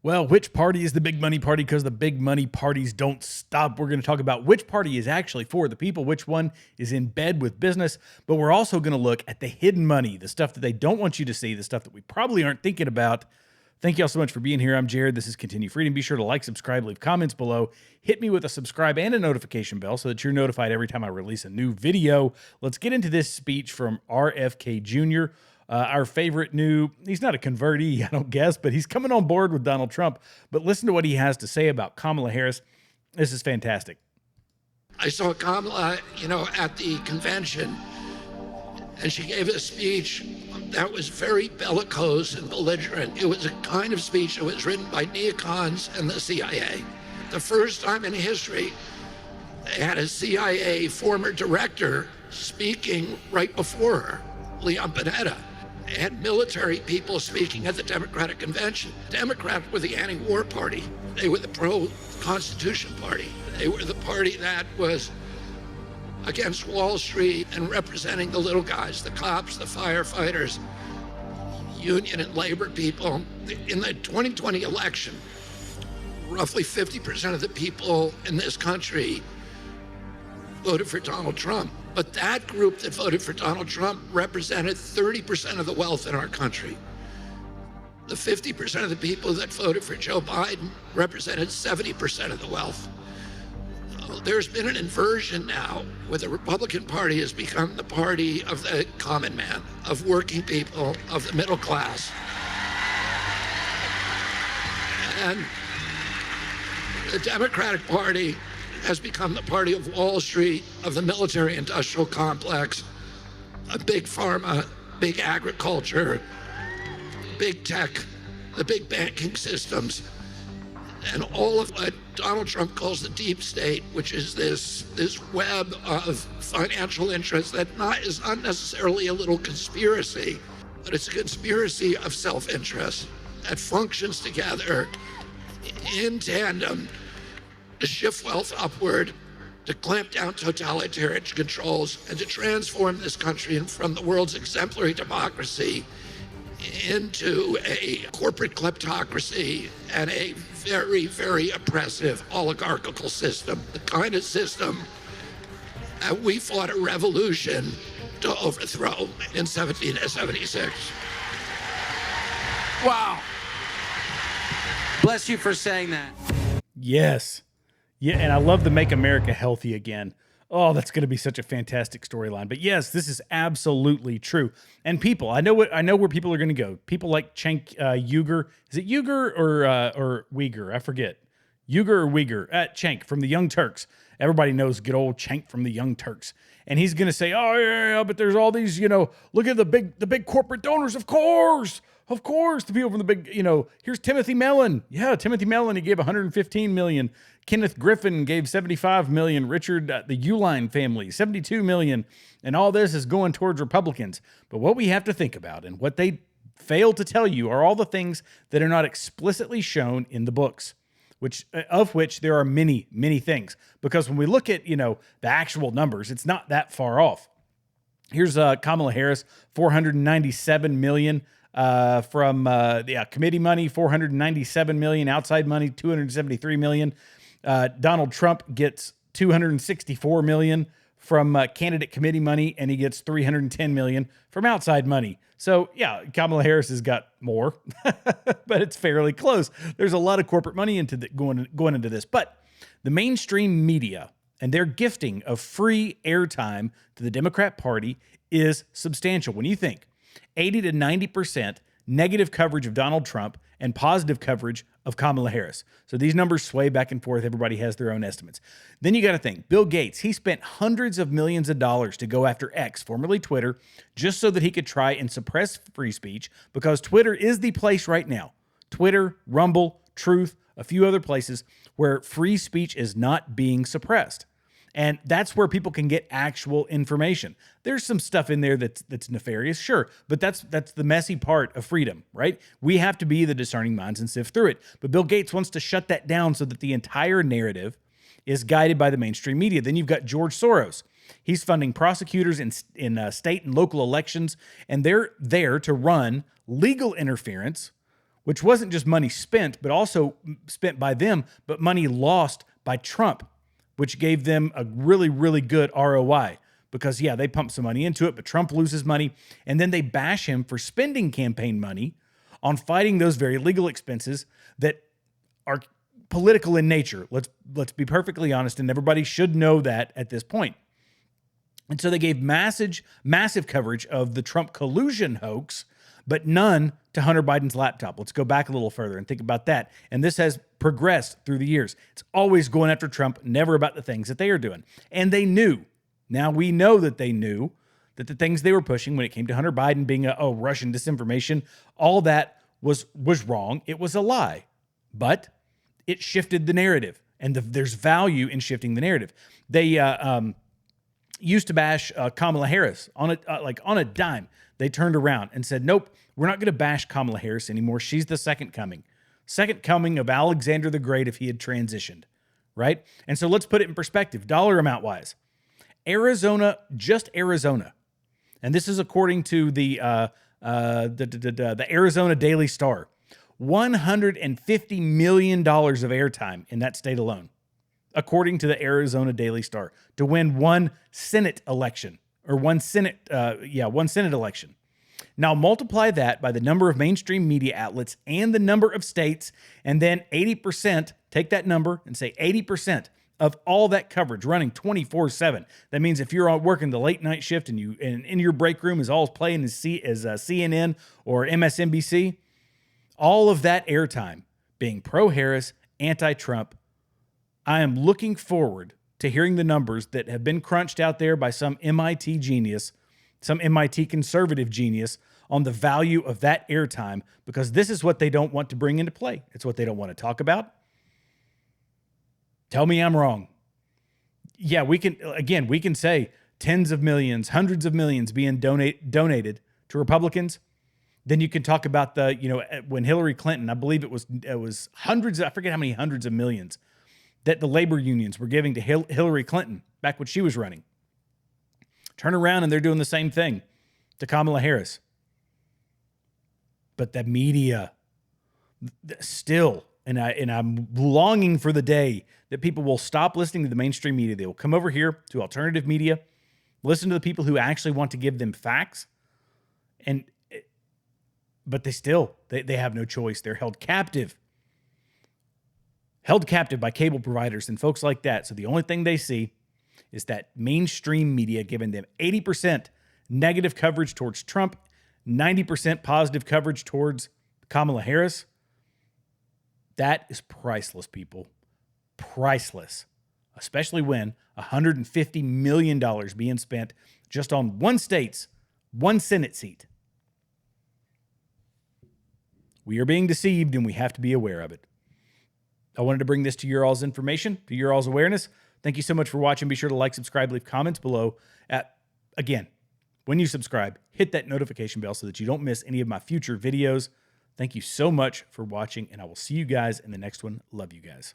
Well, which party is the big money party? Because the big money parties don't stop. We're going to talk about which party is actually for the people, which one is in bed with business. But we're also going to look at the hidden money, the stuff that they don't want you to see, the stuff that we probably aren't thinking about. Thank you all so much for being here. I'm Jared. This is Continue Freedom. Be sure to like, subscribe, leave comments below. Hit me with a subscribe and a notification bell so that you're notified every time I release a new video. Let's get into this speech from RFK Jr., our favorite he's not a convertee, I don't guess, but he's coming on board with Donald Trump. But listen to what he has to say about Kamala Harris. This is fantastic. I saw Kamala, at the convention, and she gave a speech that was very bellicose and belligerent. It was a kind of speech that was written by neocons and the CIA. The first time in history, they had a CIA former director speaking right before her, Leon Panetta. They had military people speaking at the Democratic convention. Democrats were the anti-war party. They were the pro-Constitution party. They were the party that was against Wall Street and representing the little guys, the cops, the firefighters, union and labor people. In the 2020 election, roughly 50% of the people in this country voted for Donald Trump. But that group that voted for Donald Trump represented 30% of the wealth in our country. The 50% of the people that voted for Joe Biden represented 70% of the wealth. So there's been an inversion now where the Republican Party has become the party of the common man, of working people, of the middle class. And the Democratic Party has become the party of Wall Street, of the military-industrial complex, of big pharma, big agriculture, big tech, the big banking systems, and all of what Donald Trump calls the deep state, which is this web of financial interests that is not necessarily a little conspiracy, but it's a conspiracy of self-interest that functions together in tandem to shift wealth upward, to clamp down totalitarian controls, and to transform this country from the world's exemplary democracy into a corporate kleptocracy and a very, very oppressive oligarchical system, the kind of system that we fought a revolution to overthrow in 1776. Wow. Bless you for saying that. Yes. Yeah, and I love the Make America Healthy Again. Oh, that's going to be such a fantastic storyline. But yes, this is absolutely true. And people, I know where people are going to go. People like Cenk Uygur. Is it Uygur or Uyghur? I forget. Uyghur or Uyghur? Cenk from the Young Turks. Everybody knows good old Cenk from the Young Turks. And he's going to say, oh, yeah, but there's all these, look at the big corporate donors, of course. Of course, the people from the big, here's Timothy Mellon. Yeah, Timothy Mellon, he gave $115 million. Kenneth Griffin gave $75 million. Richard, the Uline family, $72 million. And all this is going towards Republicans. But what we have to think about and what they fail to tell you are all the things that are not explicitly shown in the books, of which there are many, many things. Because when we look at, the actual numbers, it's not that far off. Here's Kamala Harris, $497 million. From committee money, $497 million, outside money, $273 million. Donald Trump gets $264 million from candidate committee money, and he gets $310 million from outside money. So yeah, Kamala Harris has got more, but it's fairly close. There's a lot of corporate money going into this, but the mainstream media and their gifting of free airtime to the Democrat Party is substantial. When you think 80 to 90% negative coverage of Donald Trump and positive coverage of Kamala Harris. So these numbers sway back and forth. Everybody has their own estimates. Then you got to think, Bill Gates, he spent hundreds of millions of dollars to go after X, formerly Twitter, just so that he could try and suppress free speech, because Twitter is the place right now. Twitter, Rumble, Truth, a few other places where free speech is not being suppressed. And that's where people can get actual information. There's some stuff in there that's nefarious, sure, but that's the messy part of freedom, right? We have to be the discerning minds and sift through it. But Bill Gates wants to shut that down so that the entire narrative is guided by the mainstream media. Then you've got George Soros. He's funding prosecutors in state and local elections, and they're there to run legal interference which wasn't just money spent, but also spent by them, but money lost by Trump, which gave them a really, really good ROI. Because, yeah, they pump some money into it, but Trump loses money. And then they bash him for spending campaign money on fighting those very legal expenses that are political in nature. Let's be perfectly honest, and everybody should know that at this point. And so they gave massive coverage of the Trump collusion hoax, but none to Hunter Biden's laptop. Let's go back a little further and think about that. And this has progressed through the years. It's always going after Trump, never about the things that they are doing. And they knew. Now we know that they knew that the things they were pushing when it came to Hunter Biden being Russian disinformation, all that was wrong. It was a lie. But it shifted the narrative, and there's value in shifting the narrative. They used to bash Kamala Harris on a dime. They turned around and said, nope, we're not going to bash Kamala Harris anymore. She's the second coming of Alexander the Great if he had transitioned, right? And so let's put it in perspective, dollar amount wise. Arizona, just Arizona, and this is according to the Arizona Daily Star, $150 million of airtime in that state alone, according to the Arizona Daily Star, to win one Senate election. Now multiply that by the number of mainstream media outlets and the number of states, and then 80%, take that number and say 80% of all that coverage running 24/7. That means if you're working the late night shift and in your break room is all playing as CNN or MSNBC, all of that airtime being pro-Harris, anti-Trump. I am looking forward to hearing the numbers that have been crunched out there by some MIT genius, some MIT conservative genius on the value of that airtime, because this is what they don't want to bring into play. It's what they don't want to talk about. Tell me I'm wrong. Yeah, we can say tens of millions, hundreds of millions being donated to Republicans. Then you can talk about when Hillary Clinton, I believe it was hundreds, I forget how many hundreds of millions that the labor unions were giving to Hillary Clinton back when she was running. Turn around and they're doing the same thing to Kamala Harris. But the media still, and I'm longing for the day that people will stop listening to the mainstream media. They will come over here to alternative media, listen to the people who actually want to give them facts, but they have no choice. They're held captive by cable providers and folks like that. So the only thing they see is that mainstream media giving them 80% negative coverage towards Trump, 90% positive coverage towards Kamala Harris. That is priceless, people. Priceless. Especially when $150 million being spent just on one Senate seat. We are being deceived, and we have to be aware of it. I wanted to bring this to your all's information, to your all's awareness. Thank you so much for watching. Be sure to like, subscribe, leave comments below. Again, when you subscribe, hit that notification bell so that you don't miss any of my future videos. Thank you so much for watching, and I will see you guys in the next one. Love you guys.